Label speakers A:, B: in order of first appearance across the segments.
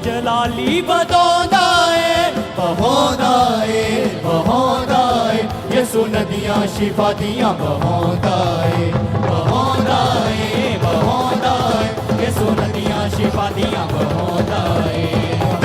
A: जलाली बदौदाए बहौदाए बहौदाए यसु नदियाँ शिफा दियाँ बहौदाए बहौदाए बहौदाए यसु नदियाँ शिफा दियाँ बहौदाए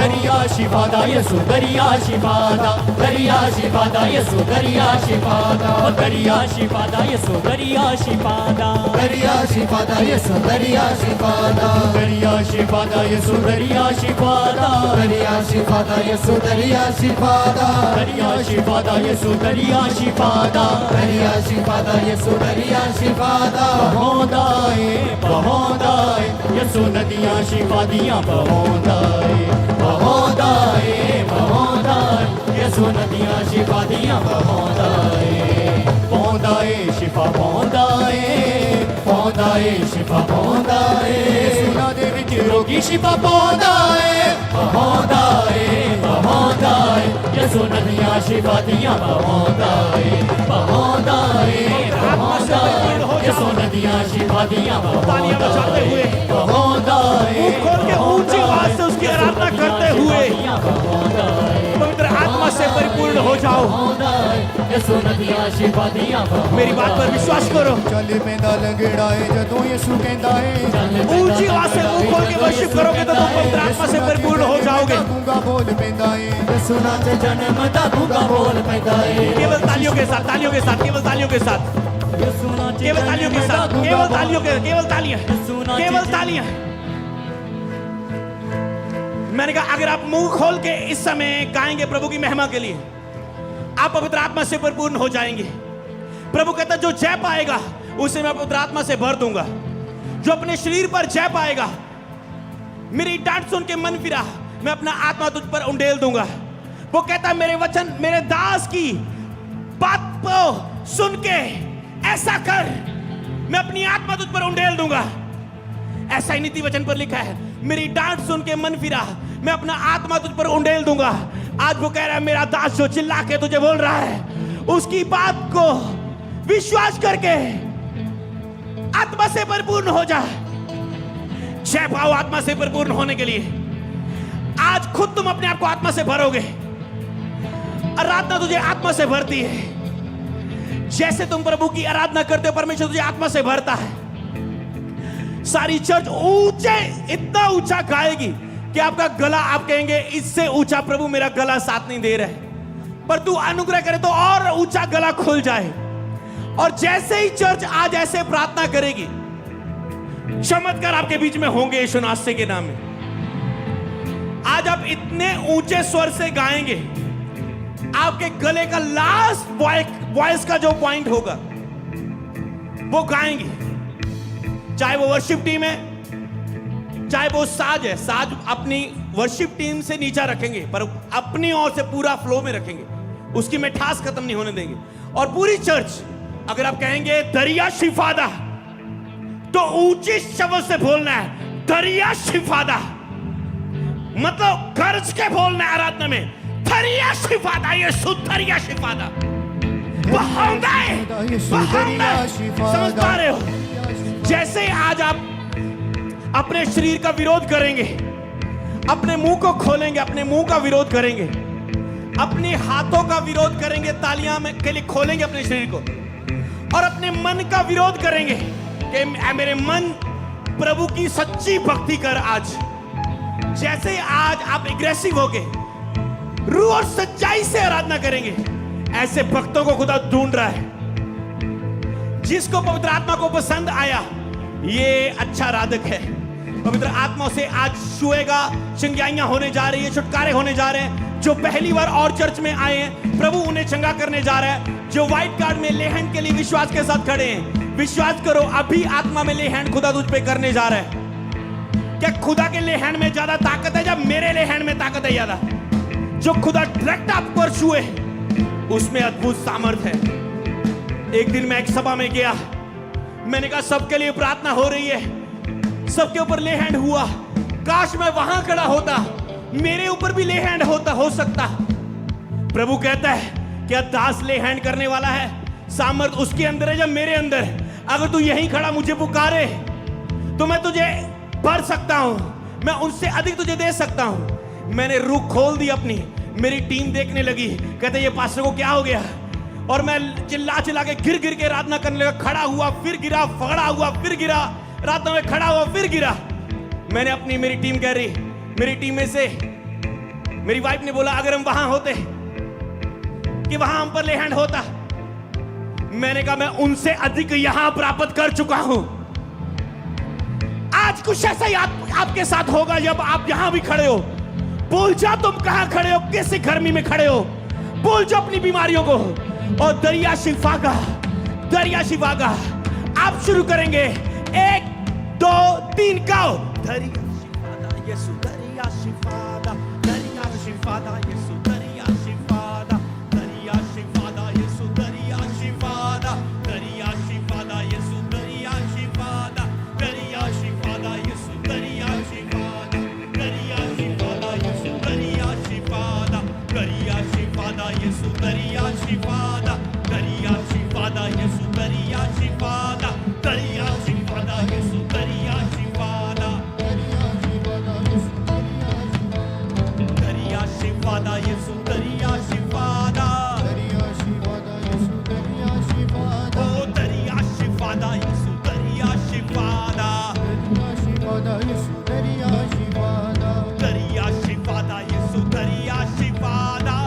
A: दरिया शिफादा यसु दरिया शिफादा दरिया शिफादा यसु दरिया शिफादा दरिया शिफादा यसु दरिया शिफादा
B: दरिया शिफादा यसु दरिया शिफादा
A: दरिया शिफादा यसु दरिया शिफादा
B: दरिया शिफादा यसु दरिया शिफादा
A: दरिया शिफादा यसु दरिया शिफादा
B: दरिया शिफादा यसु दरिया शिफादा
A: बहौदाए बहौदाए यसु नदियाँ शिफा दियाँ बहौदाए बहौदाए बहौदाए यसु नदियाँ शिफा दियाँ बहौदाए बहौदाए शिफा बहौदाए बहौदाए शिफा बहौदाए सुना दे विच रोगी शिफा बहौदाए बहौदाए बहौदाए यसु नदियाँ शिफा दियाँ बहौदाए बहौदाए बहौदाए यसु नदियाँ शिफा दियाँ बहौदाए बहौदाए
C: खोल के ऊंची आवाज से उसकी आराधना करते हुए पवित्र आत्मा से परिपूर्ण हो जाओ।
A: यसु नदियाँ शिफा दियाँ
C: मेरी बात पर विश्वास करो।
B: चल पैंदा लंगड़ाए जदों यीशु कहंदा है
C: ऊंची आवाज से मुंह खोल के वर्शिप करोगे तो तुम पवित्र आत्मा से परिपूर्ण हो जाओगे।
B: गूंगा बोल पैंदा है
A: यसु नाच जन्म दा गूंगा बोल पैदा है
C: केवल तालियों के साथ, तालियों के साथ, केवल तालियों के साथ,
A: यसु नाच
C: केवल तालियों के साथ, केवल तालियों के, केवल तालियां, केवल तालियां। मैंने कहा अगर आप मुंह खोल के इस समय गाएंगे प्रभु की महिमा के लिए, आप पवित्र आत्मा से परिपूर्ण हो जाएंगे। प्रभु कहता जो जय पाएगा उसे मैं पवित्र आत्मा से भर दूंगा। जो अपने शरीर पर जय पाएगा, मेरी डांट सुन के मन फिरा, मैं अपना आत्मा तुझ पर उंडेल दूंगा। वो कहता मेरे वचन, मेरे दास की बात को सुन के ऐसा कर, मैं अपनी आत्मा तुझ पर उंडेल दूंगा। ऐसा ही नीति वचन पर लिखा है, मेरी डांट सुन के मन फिरा, मैं अपना आत्मा तुझ पर उंडेल दूंगा। आज वो कह रहा है मेरा दास जो चिल्ला के तुझे बोल रहा है, उसकी बात को विश्वास करके आत्मा से परिपूर्ण हो जा। जय पाओ आत्मा से परिपूर्ण होने के लिए। आज खुद तुम अपने आप को आत्मा से भरोगे। आराधना तुझे आत्मा से भरती है। जैसे तुम प्रभु की आराधना करते हो, परमेश्वर तुझे आत्मा से भरता है। सारी चर्च ऊंचे, इतना ऊंचा गाएगी कि आपका गला, आप कहेंगे इससे ऊंचा प्रभु मेरा गला साथ नहीं दे रहा है। पर तू अनुग्रह करे तो और ऊंचा गला खुल जाए। और जैसे ही चर्च आज ऐसे प्रार्थना करेगी, चमत्कार आपके बीच में होंगे यीशु नासरी के नाम में। आज आप इतने ऊंचे स्वर से गाएंगे, आपके गले का लास्ट वॉइस का जो पॉइंट होगा वो गाएंगे। चाहे वो वर्शिप टीम है, चाहे वो साज है, साज अपनी वर्शिप टीम से नीचा रखेंगे पर अपनी ओर से पूरा फ्लो में रखेंगे, उसकी मिठास खत्म नहीं होने देंगे। और पूरी चर्च, अगर आप कहेंगे दरिया शिफादा, तो ऊंची शब्द से बोलना है दरिया शिफादा, मतलब गरज के बोलना है आराधना में, दरिया शिफादा, ये शुद्ध दरिया शिफादा। समझ पा रहे हो? जैसे आज आप अपने शरीर का विरोध करेंगे, अपने मुंह को खोलेंगे, अपने मुंह का विरोध करेंगे, अपने हाथों का विरोध करेंगे, तालियां में के लिए खोलेंगे अपने शरीर को, और अपने मन का विरोध करेंगे कि मेरे मन प्रभु की सच्ची भक्ति कर। आज जैसे आज आप एग्रेसिव होके रूह और सच्चाई से आराधना करेंगे, ऐसे भक्तों को खुदा ढूंढ रहा है। जिसको पवित्र आत्मा को पसंद आया, ये अच्छा राधक है। पवित्र आत्मा से आज छुएगा, चंगाइयां होने जा रही है, छुटकारे होने जा रहे हैं। जो पहली बार और चर्च में आए हैं, प्रभु उन्हें चंगा करने जा रहा है। जो व्हाइट कार्ड में ले हैंड के लिए विश्वास के साथ खड़े हैं, विश्वास करो अभी आत्मा में ले हैंड खुदा तुझ पे करने जा रहा है। क्या खुदा के ले हैंड में ज्यादा ताकत है, जब मेरे ले हैंड में ताकत है ज्यादा? जो खुदा डायरेक्ट आप पर छुए, उसमें अद्भुत सामर्थ है। एक दिन मैं एक सभा में गया, मैंने कहा सबके लिए प्रार्थना हो रही है, सबके ऊपर ले हैंड हुआ। काश मैं वहां खड़ा होता, मेरे ऊपर भी ले हैंड होता, हो सकता। प्रभु कहता है क्या दास ले हैंड करने वाला है, सामर्थ उसके अंदर है जब मेरे अंदर है। अगर तू यहीं खड़ा मुझे पुकारे तो मैं तुझे भर सकता हूं, मैं उनसे अधिक तुझे दे सकता हूं। मैंने रूह खोल दी अपनी, मेरी टीम देखने लगी, कहते ये पास्टर को क्या हो गया, और मैं चिल्ला चिल्ला के गिर गिर के आराधना करने लगा। खड़ा हुआ फिर गिरा, फगड़ा हुआ फिर गिरा, रात में खड़ा हुआ फिर गिरा। मैंने अपनी, मेरी टीम कह रही, मेरी टीम में से मेरी वाइफ ने बोला अगर हम वहां होते कि वहां हम पर ले हैंड होता। मैंने कहा मैं उनसे अधिक यहां प्राप्त कर चुका हूं। आज कुछ ऐसा ही आपके साथ होगा जब आप यहां भी खड़े हो। भूल जाओ तुम कहां खड़े हो, किस गर्मी में खड़े हो, भूल जाओ अपनी बीमारियों को, और दरिया शिफा का आप शुरू करेंगे। 1 2 3 गाओ। दरिया शिफा दा यीशु, दरिया शिफा दा, दरिया शिफा दा यीशु, दरिया शिफा दा, दरिया शिफा दा यीशु, दरिया शिफा दा, दरिया शिफा दा यीशु, दरिया शिफा दा, दरिया शिफा दा यीशु, दरिया शिफा दा, दरिया शिफा दा यीशु, दरिया शिफा दा, दरिया शिफा दा यीशु, दरिया शिफा दा, दरिया शिफा दा यीशु, दरिया शिफा दा, दरिया शिफा दा यीशु, दरिया शिफा दा, दरिया शिफा दा यीशु, दरिया शिफा दा, ओ दरिया शिफा दा यीशु, दरिया शिफा दा, दरिया शिफा दा यीशु, दरिया शिफा दा,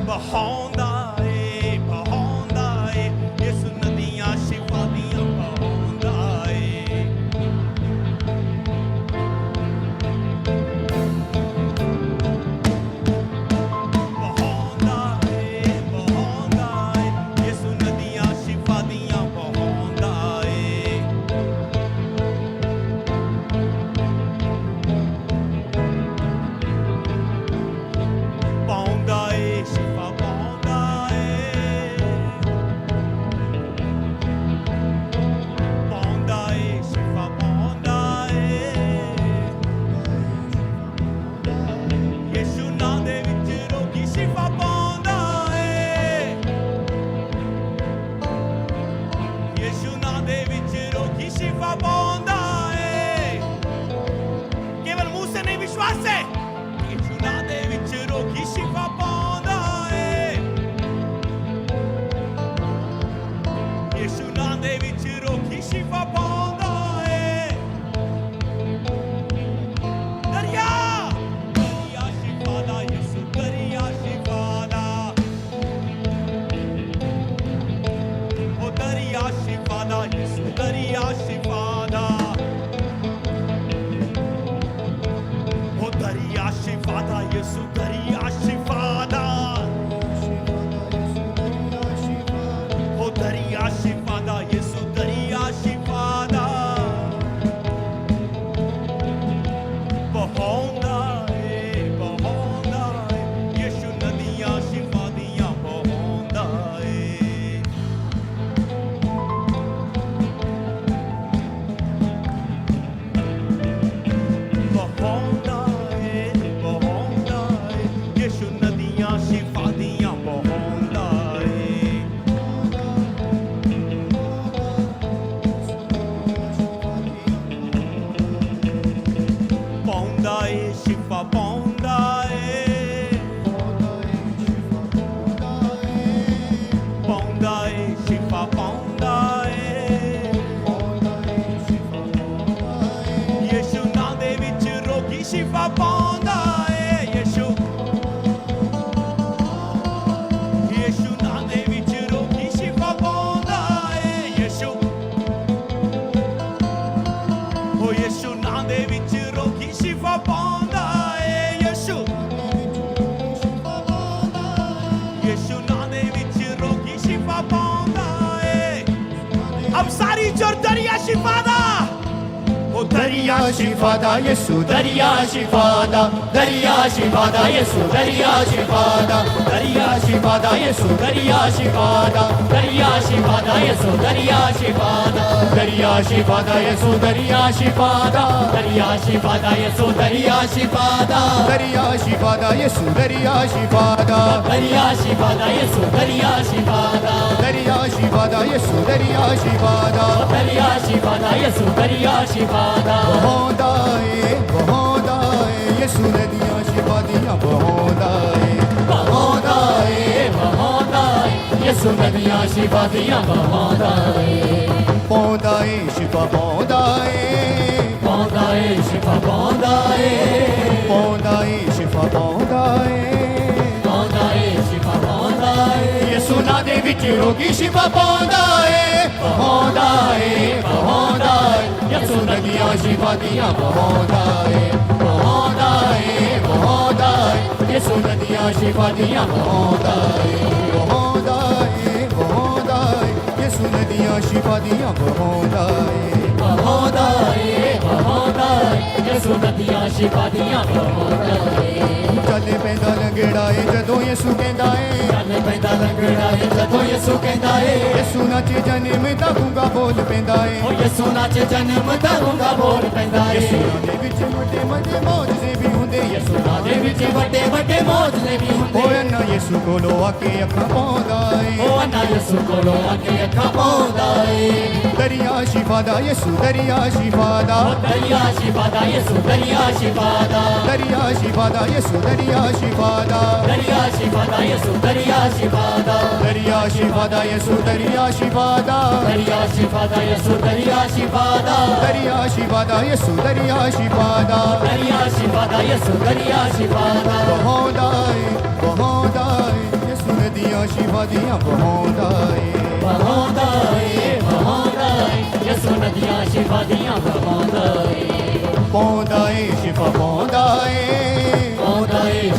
C: बहौंदा है यीशु, नदियां शिफा दियां बहौंदा है। बहौंदा है यीशु, नदियां शिफा दियां बहौंदा है। बहौंदा है शिफा, बहौंदा है, बहौंदा है शिफा, बहौंदा है। यीशु नाम दे विच रोगी शिफा पाउंदा है। यीशु नाम दे विच रोगी शिफा पाउंदा है। केवल मुंह से नहीं, विश्वास से। यीशु नाम दे विच रोगी शिफा पाउंदा है। यीशु नाम दे विच रोगी शिफा पाउंदा है। दरिया शिफा दा यीशु, दरिया शिफा दा, ओ दरिया शिफा दा यीशु, दरिया शिफा दा, ओ दरिया शिफा दा यीशु, दरिया शिफा दा, ओ दरिया शिफा दा यीशु, दरिया शिफा दा, बहौंदा है यीशु, नदियां शिफा दियां बहौंदा है। बहौंदा है यीशु, नदियां शिफा दियां बहौंदा है। पाउंदा है शिफा, पाउंदा है, पाउंदा है शिफा, पाउंदा है। यीशु नाम दे विच रोगी शिफा पाउंदा है। यीशु नाम दे विच रोगी शिफा पाउंदा है। यीशु नाम दे विच रोगी शिफा पाउंदा है। यीशु नाम दे विच रोगी शिफा पाउंदा है। अब सारी जोर दरिया शिफा दा, ओ
B: ਦਰਿਆ ਸ਼ਿਫਾ ਦਾ ਯਿਸੂ ਦਰਿਆ ਸ਼ਿਫਾ ਦਾ ਦਰਿਆ ਸ਼ਿਫਾ ਦਾ ਯਿਸੂ ਦਰਿਆ ਸ਼ਿਫਾ ਦਾ ਦਰਿਆ ਸ਼ਿਫਾ ਦਾ ਯਿਸੂ ਦਰਿਆ ਸ਼ਿਫਾ ਦਾ ਦਰਿਆ ਸ਼ਿਫਾ ਦਾ ਯਿਸੂ ਦਰਿਆ ਸ਼ਿਫਾ ਦਾ ਦਰਿਆ ਸ਼ਿਫਾ ਦਾ ਯਿਸੂ ਦਰਿਆ ਸ਼ਿਫਾ ਦਾ ਦਰਿਆ ਸ਼ਿਫਾ ਦਾ ਯਿਸੂ ਦਰਿਆ ਸ਼ਿਫਾ ਦਾ ਦਰਿਆ ਸ਼ਿਫਾ ਦਾ ਯਿਸੂ ਦਰਿਆ ਸ਼ਿਫਾ ਦਾ ਦਰਿਆ ਸ਼ਿਫਾ ਦਾ ਯਿਸੂ ਦਰਿਆ ਸ਼ਿਫਾ ਦਾ ਦਰਿਆ ਸ਼ਿਫਾ ਦਾ ਯਿਸੂ ਦਰਿਆ ਸ਼ਿਫਾ ਦਾ ਦਰਿਆ ਸ਼ਿਫਾ ਦਾ ਯਿਸੂ ਦਰਿਆ ਸ਼ਿਫਾ ਦਾ ਬਹੋਂਦਾ ਏ ਯਿਸੂ ਨਦੀਆਂ ਸ਼ਿਫਾ ਦੀਆਂ ਬਹੋਂਦਾ ਏ ਯਿਸੂ ਨਦੀਆਂ ਸ਼ਿਫਾ ਦੀਆਂ ਬਹੋਂਦਾ ਏ ਪੌਂਦਾ ਏ ਸ਼ਿਫਾ ਪੌਂਦਾ ਏ ਪੌਂਦਾ ਏ ਸ਼ਿਫਾ ਪੌਂਦਾ ਏ ਪੌਂਦਾ ਏ ਸ਼ਿਫਾ ਪੌਂਦਾ ਏ ਪੌਂਦਾ ਏ ਸ਼ਿਫਾ ਪੌਂਦਾ ਏ ਯਿਸੂ ਨਾਂ ਦੇ ਵਿੱਚ ਰੋਗੀ ਸ਼ਿਫਾ ਪਾਉਂਦਾ ਏ ਬਹੋਂਦਾ ਏ ਯਿਸੂ ਨਦੀਆਂ ਸ਼ਿਫਾ ਦੀਆਂ ਬਹੋਂਦਾ ਏ ਯਿਸੂ ਨਦੀਆਂ ਸ਼ਿਫਾ ਦੀਆਂ ਬਹੋਂਦਾ ਏ ਯਿਸੂ ਨਦੀਆਂ ਸ਼ਿਫਾ ਦੀਆਂ ਬਹੋਂਦਾ ਏ ਯਿਸੂ ਨਦੀਆਂ ਸ਼ਿਫਾ ਦੀਆਂ ਬਹੋਂਦਾ ਏ ਚੱਲ ਪੈਂਦਾ ਲੰਗੜਾ ਏ ਜਦੋਂ ਯਿਸੂ ਕਹਿੰਦਾ ਏ ਚੱਲ ਪੈਂਦਾ ਲੰਗੜਾ ਏ ਜਦੋਂ ਯਿਸੂ ਕਹਿੰਦਾ ਏ ਯਿਸੂ ਨੱਚ ਜਨਮ ਦਾ ਗੂੰਗਾ ਬੋਲ ਪੈਂਦਾ ਏ ਓ ਯਿਸੂ ਨੱਚ ਜਨਮ ਦਾ ਗੂੰਗਾ ਬੋਲ ਪੈਂਦਾ ਏ ਯਿਸੂ ਦੇ ਵਿੱਚ ਵੱਡੇ ਵੱਡੇ ਮੌਜਜ਼ੇ ਵੀ ਹੁੰਦੇ ਯਿਸੂ ਦੇ ਵਿੱਚ ਵੱਡੇ ਵੱਡੇ ਮੌਜਜ਼ੇ ਵੀ ਹੁੰਦੇ ਓ ਅੰਨਾ ਯਿਸੂ ਕੋਲੋਂ ਆ ਕੇ ਅੱਖਾਂ ਪਾਉਂਦਾ ਏ ਓ ਅੰਨਾ ਯਿਸੂ ਕੋਲੋਂ ਆ ਕੇ ਅੱਖਾਂ ਪਾਉਂਦਾ ਏ ਦਰਿਆ ਸ਼ਿਫਾ ਦਾ ਯਿਸੂ ਦਰਿਆ ਸ਼ਿਫਾ ਦਾ ਦਰਿਆ ਸ਼ਿਫਾ ਦਾ ਯਿਸੂ ਦਰਿਆ ਸ਼ਿਫਾ ਦਾ ਦਰਿਆ ਸ਼ਿਫਾ ਦਾ ਯਿਸੂ ਦਰਿਆ ਸ਼ਿਫਾ ਦਾ ਦਰਿਆ ਸ਼ਿਫਾ ਦਾ ਯਿਸੂ ਦਰਿਆ ਸ਼ਿਫਾ ਦਾ ਦਰਿਆ ਸ਼ਿਫਾ ਦਾ ਯਿਸੂ ਦਰਿਆ ਸ਼ਿਫਾ ਦਾ ਦਰਿਆ ਸ਼ਿਫਾ ਦਾ ਯਿਸੂ ਦਰਿਆ ਸ਼ਿਫਾ ਦਾ ਦਰਿਆ ਸ਼ਿਫਾ ਦਾ ਯਿਸੂ ਦਰਿਆ ਸ਼ਿਫਾ ਦਾ ਦਰਿਆ ਸ਼ਿਫਾ ਦਾ ਯਿਸੂ ਦਰਿਆ ਸ਼ਿਫਾ ਦਾ ਬਹੋਂਦਾ ਏ ਯਿਸੂ ਨਦੀਆਂ ਸ਼ਿਫਾ ਦੀਆਂ ਬਹੋਂਦਾ ਏ ਯਿਸੂ ਨਦੀਆਂ ਸ਼ਿਫਾ ਦੀਆਂ ਬਹੋਂਦਾ ਏ ਪੌਂਦਾ ਏ ਸ਼ਿਫਾ ਪੌਂਦਾ ਏ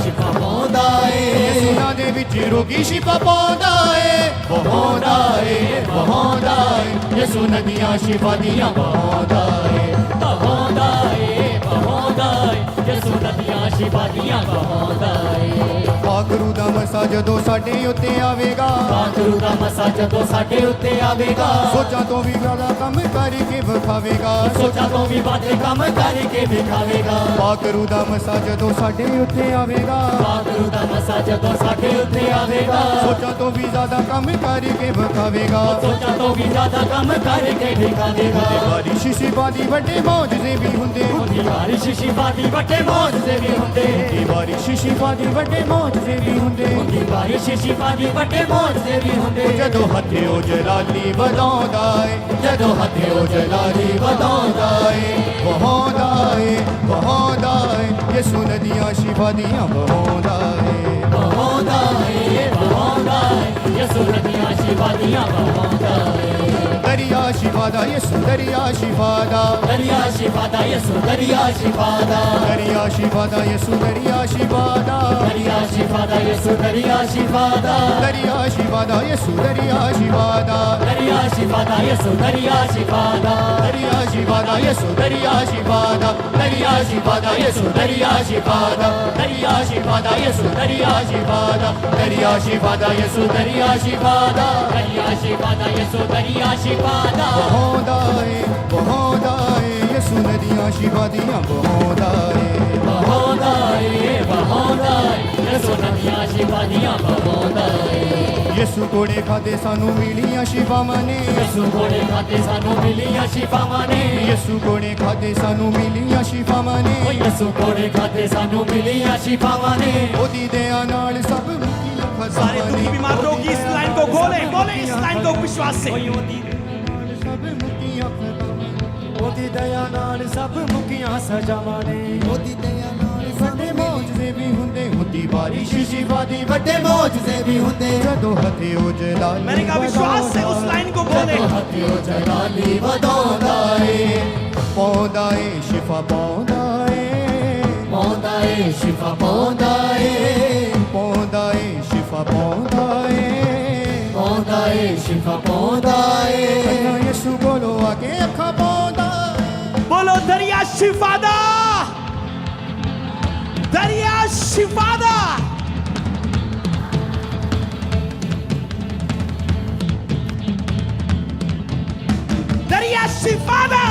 B: ਸ਼ਿਫਾ ਪੌਂਦਾ ਏ ਯਿਸੂ ਨਾਂ ਦੇ ਵਿੱਚ ਰੋਗੀ ਸ਼ਿਫਾ ਪਾਉਂਦਾ ਏ ਬਹੋਂਦਾ ਏ ਯਿਸੂ ਨਦੀਆਂ ਸ਼ਿਫਾ ਦੀਆਂ ਬਹੋਂਦਾ ਏ ਯਿਸੂ ਨਦੀਆਂ ਸ਼ਿਫਾ ਦੀਆਂ ਬਹੋਂਦਾ ਏ ਪਾਖਰੂ ਦਾ ਮਸਾ ਜਦੋਂ ਸਾਡੇ ਉੱਤੇ ਆਵੇਗਾ ਪਾਖਰੂ ਦਾ ਮਸਾ ਜਦੋਂ ਸਾਡੇ ਉੱਤੇ ਆਵੇਗਾ ਸੋਚਾਂ ਤੋਂ ਵੀ ਜ਼ਿਆਦਾ ਕੰਮ ਕਰਕੇ ਵਿਖਾਵੇਗਾ ਸੋਚਾਂ ਤੋਂ ਵੀ ਵੱਧ ਕੰਮ ਕਰਕੇ ਵਿਖਾਵੇਗਾ ਪਾਖਰੂ ਦਾ ਮਸਾ ਜਦੋਂ ਸਾਡੇ ਉੱਤੇ ਆਵੇਗਾ ਪਾਖਰੂ ਦਾ ਮਸਾ ਜਦੋਂ ਸਾਡੇ ਉੱਤੇ ਆਵੇਗਾ ਸੋਚਾਂ ਤੋਂ ਵੀ ਜ਼ਿਆਦਾ ਕੰਮ ਕਰਕੇ ਵਿਖਾਵੇਗਾ ਸੋਚਾਂ ਤੋਂ ਵੀ ਜ਼ਿਆਦਾ ਕੰਮ ਕਰਕੇ ਵਿਖਾਵੇਗਾ ਬਾਰਿਸ਼ ਸ਼ਿਫਾ ਦੀ ਵੱਡੇ ਮੌਜਜ਼ੇ ਵੀ ਹੁੰਦੇ ਬਾਰਿਸ਼ ਸ਼ਿਫਾ ਦੀ ਵੱਡੇ ਮੌਜਜ਼ੇ ਵੀ ਹੁੰਦੇ ਬਾਰਿਸ਼ ਸ਼ਿਫਾ ਦੀ ਵੱਡੇ ਮੌਜਜ਼ੇ ਵੀ ਹੁੰਦੇ ਬਾਰਿਸ਼ ਸ਼ਿਫਾ ਦੀ ਵੱਡੇ ਮੌਜਜ਼ੇ ਵੀ ਹੁੰਦੇ ਜਦੋਂ ਹੱਥੇ ਉਹ ਜਲਾਲੀ ਵਧਾਉਂਦਾ ਏ ਜਦੋਂ ਹੱਥੇ ਉਹ ਜਲਾਲੀ ਵਧਾਉਂਦਾ ਏ ਬਹੋਂਦਾ ਏ ਯਿਸੂ ਨਦੀਆਂ ਸ਼ਿਫਾ ਦੀਆਂ ਬਹੋਂਦਾ ਏ ਯਿਸੂ ਨਦੀਆਂ ਸ਼ਿਫਾ ਦੀਆਂ ਬਹੋਂਦਾ ਏ ਦਰਿਆ ਸ਼ਿਫਾ ਦਾ ਯਿਸੂ ਦਰਿਆ ਸ਼ਿਫਾ ਦਾ ਦਰਿਆ ਸ਼ਿਫਾ ਦਾ ਯਿਸੂ ਦਰਿਆ ਸ਼ਿਫਾ ਦਾ ਦਰਿਆ ਸ਼ਿਫਾ ਦਾ ਯਿਸੂ ਦਰਿਆ ਸ਼ਿਫਾ ਦਾ ਦਰਿਆ ਸ਼ਿਫਾ ਦਾ ਯਿਸੂ ਦਰਿਆ ਸ਼ਿਫਾ ਦਾ ਦਰਿਆ ਸ਼ਿਫਾ ਦਾ ਯਿਸੂ ਦਰਿਆ ਸ਼ਿਫਾ ਦਾ ਦਰਿਆ ਸ਼ਿਫਾ ਦਾ ਯਿਸੂ ਦਰਿਆ ਸ਼ਿਫਾ ਦਾ ਦਰਿਆ ਸ਼ਿਫਾ ਦਾ ਯਿਸੂ ਦਰਿਆ ਸ਼ਿਫਾ ਦਾ ਦਰਿਆ ਸ਼ਿਫਾ ਦਾ ਯਿਸੂ ਦਰਿਆ ਸ਼ਿਫਾ ਦਾ ਦਰਿਆ ਸ਼ਿਫਾ ਦਾ ਯਿਸੂ ਦਰਿਆ ਸ਼ਿਫਾ ਦਾ ਦਰਿਆ ਸ਼ਿਫਾ ਦਾ ਯਿਸੂ ਦਰਿਆ ਸ਼ਿਫਾ ਦਾ ਦਰਿਆ ਸ਼ਿਫਾ ਦਾ ਯਿਸੂ ਦਰਿਆ ਸ਼ਿਫਾ ਦਾ ਬਹੋਂਦਾ ਏ ਯਿਸੂ ਨਦੀਆਂ ਸ਼ਿਫਾ ਦੀਆਂ ਬਹੋਂਦਾ ਏ ਯਿਸੂ ਨਦੀਆਂ ਸ਼ਿਫਾ ਦੀਆਂ ਬਹੋਂਦਾ ਏ ਯਿਸੂ ਕੋੜੇ ਖਾਦੇ ਸਾਨੂੰ ਮਿਲੀਆਂ ਸ਼ਿਫਾਵਾਂ ਨੇ ਯਿਸੂ ਕੋੜੇ ਖਾਦੇ ਸਾਨੂੰ ਮਿਲੀਆਂ ਸ਼ਿਫਾਵਾਂ ਨੇ ਯਿਸੂ ਕੋੜੇ ਖਾਦੇ ਸਾਨੂੰ ਮਿਲੀਆਂ ਸ਼ਿਫਾਵਾਂ ਨੇ ਯਿਸੂ ਕੋੜੇ ਖਾਦੇ ਸਾਨੂੰ ਮਿਲੀਆਂ ਸ਼ਿਫਾਵਾਂ ਨੇ ਉਹਦੀ ਦਇਆ ਨਾਲ ਸਭ ਮੁਕੀਆਂ
C: सारे दुखी बीमार रोगी इस लाइन को बोले इस लाइन को विश्वास से
B: ਸਭ ਮੁਕੀਆਂ ਉਹਦੀ ਦਇਆ ਨਾਲ ਸਭ ਮੁਕੀਆਂ ਸਜਾਵਾਂ ਨੇ ਉਹਦੀ ਦਇਆ ਨਾਲ ਵੱਡੇ ਮੌਜਜ਼ੇ ਵੀ ਹੁੰਦੇ ਹੁੰਦੀ ਬਾਰਿਸ਼ ਸ਼ਿਫਾ ਦੀ ਵੱਡੇ ਮੌਜਜ਼ੇ ਵੀ ਹੁੰਦੇ ਜਦੋਂ ਹੱਥੇ ਉਹ ਜਲਾਲੀ
C: मैंने कहा विश्वास से उस लाइन को बोले
B: ਹੱਥੇ ਉਹ ਜਲਾਲੀ ਵਧਾਉਂਦਾ ਏ ਪਾਉਂਦਾ ਏ ਸ਼ਿਫਾ ਪਾਉਂਦਾ ਏ ਸ਼ਿਫਾ ਪਾਉਂਦਾ ਏ ਪਾਉਂਦਾ ਏ ਸ਼ਿਫਾ ਪਾਉਂਦਾ ਏ ਸ਼ਿਫਾ ਪਾਉਂਦਾ ਏ ਯਿਸੂ ਕੋਲੋਂ ਆ ਕੇ ਅੱਖਾਂ ਪਾਉਂਦਾ
C: बोलो दरिया शिफादा, दरिया शिफादा। दरिया शिफादा